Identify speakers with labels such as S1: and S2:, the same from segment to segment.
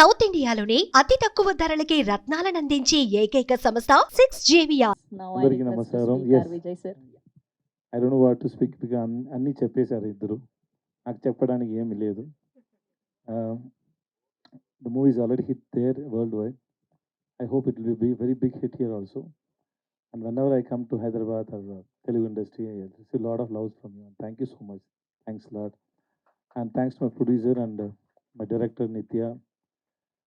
S1: South ఇండియాలోని అతి తక్కువ ధరలకి రత్నాలను అందించే ఏకైక సంస్థ 6JVR.
S2: Now I
S3: అందరికీ
S2: request to
S3: నమస్కారం.
S2: speak
S3: Yes.
S2: our Vijay sir.
S3: I don't know what to speak because అన్నీ చెప్పేశారు ఇద్దరు. నాకు చెప్పడానికి ఏమీ లేదు. The movie is already hit there worldwide. I hope it will be very big hit here also. And whenever I come to Hyderabad or Telugu industry, I receive lot of loves from you. Thank you so much. Thanks lot. And thanks to my producer and my director Nithya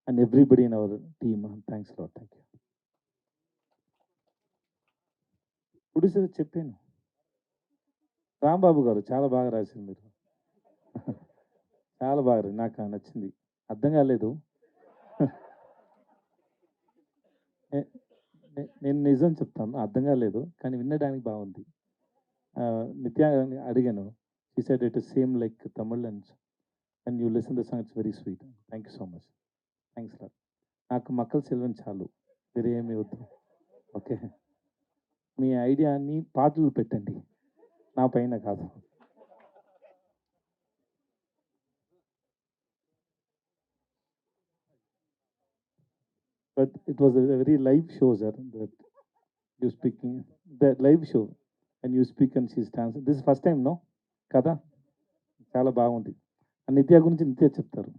S3: and everybody in our team. Thanks lot. Thank you. Producer చెప్పాను, రాంబాబు గారు చాలా బాగా రాసింది మీరు. చాలా బాగా నాకు నచ్చింది. అర్థం కాలేదు. నేను నిజం చెప్తాను, అర్థం కాలేదు, కానీ వినడానికి బాగుంది. నిత్య అడిగాను, she said it is same like Tamil and you listen the song, it's very sweet. Thank you so much. Thanks lot. నాకు మక్కల సెల్వం చాలు, వేరే ఏమీ వద్దు. ఓకే, మీ ఐడియాని పాటలు పెట్టండి, నా పైన కాదు. But it was a very live show, sir, that you speaking, that live show, and you speak and she stands. This is first time, no? కదా చాలా బాగుంది. నిత్య గురించి నిత్య చెప్తారు.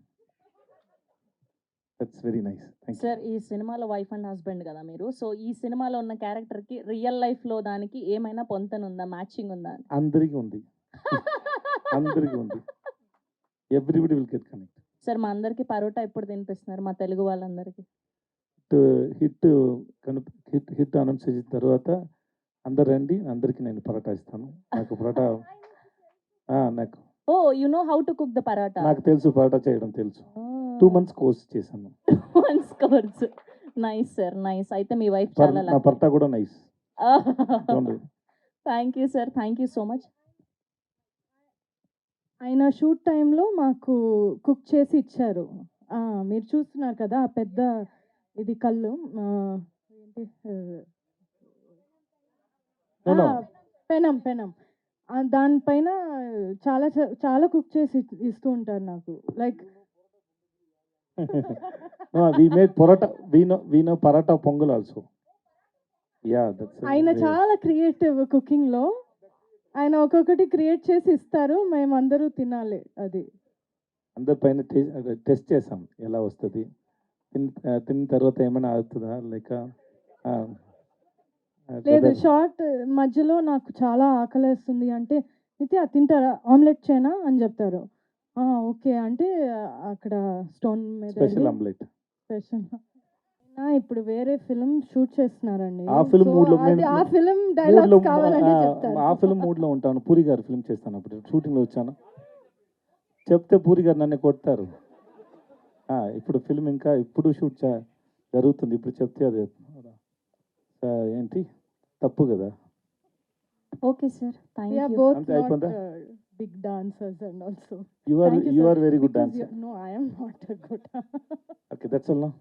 S3: That's very nice. Thank you.
S2: Sir, ఈ సినిమాలో wife and husband కదా మీరు. సో ఈ సినిమాలో ఉన్న క్యారెక్టర్ కి రియల్ లైఫ్ లో దానికి ఏమైనా పొంతనుందా, మ్యాచింగ్ ఉందా?
S3: అందరికీ ఉంది. అందరికీ ఉంది. Everybody will get connect.
S2: Sir, మా అందరికి పరోటా ఎప్పుడు తినిపిస్తున్నారు, మా తెలుగు వాళ్ళందరికీ?
S3: హిట్ హిట్ అనౌన్స్ చేసిన తర్వాత అందరు రండి, అందరికీ నేను పరోటా ఇస్తాను. నాకు పరోటా నాకు
S2: oh, you know how to cook the parotta?
S3: నాకు తెలుసు, పరోటా చేయడం తెలుసు. 2 months కోర్స్ చేశాను.
S2: 2 months course. Nice sir, nice. అయితే మీ వైఫ్ చాలా
S3: నా పరోటా కూడా nice.
S2: Thank you sir, thank you so much.
S4: ఆయన షూట్ టైంలో మాకు కుక్ చేసి ఇచ్చారు. మీరు చూస్తున్నారు కదా, ఆ పెద్ద ఇది కళ్ళు ఏంటి, పెనం పెనం, దానిపైన చాలా చాలా కుక్ చేసి ఇస్తూ ఉంటారు నాకు. Like
S3: we made paratha, we know paratha pongal also. Yeah, that's
S4: ఆయన చాలా క్రియేటివ్ కుకింగ్ లో. ఆయన ఒక్కొక్కటి క్రియేట్ చేసి ఇస్తారు, మేమందరూ తినాలి. అది
S3: అందరి పైన టెస్ట్ చేసాం ఎలా వస్తుంది, తిన్న తర్వాత ఏమైనా అవుతుందా లేక
S4: లేదు. షార్ట్ మధ్యలో నాకు చాలా ఆకలేస్తుంది అంటే, నిత్య తింటారా, ఆమ్లెట్ చేయనా అని చెప్తారు. ఓకే అంటే అక్కడ స్టోన్ మీద
S3: స్పెషల్ ఆమ్లెట్.
S4: స్పెషల్. ఇప్పుడు వేరే ఫిల్మ్ షూట్ చేస్తున్నారండి.
S3: ఆ ఫిల్మ్ మూడ్ లో
S4: ఆ ఫిల్మ్ డైలాగ్స్ కావాలంటే చెప్తారు.
S3: ఆ ఫిల్మ్ మూడ్ లో ఉంటాను. పూరి గారు ఫిల్మ్ చేస్తాను, అప్పుడు షూటింగ్ లో వచ్చాను. చెప్తే పూరి గారు నన్ను కొడతారు. ఇప్పుడు ఫిల్మ్ ఇంకా ఇప్పుడు షూట్ జరుగుతుంది, ఇప్పుడు చెప్తే అది ఏంటి తప్పు కదా.
S2: Okay sir, thank
S4: We are
S2: you.
S4: both
S3: అంతే,
S4: not
S3: అయిపోయిందా?
S4: big dancers and also.
S3: You
S4: Thank you,
S3: are
S4: sir.
S3: very good
S4: Because
S3: dancer.
S4: No, I am not a good.
S3: Okay, that's all now.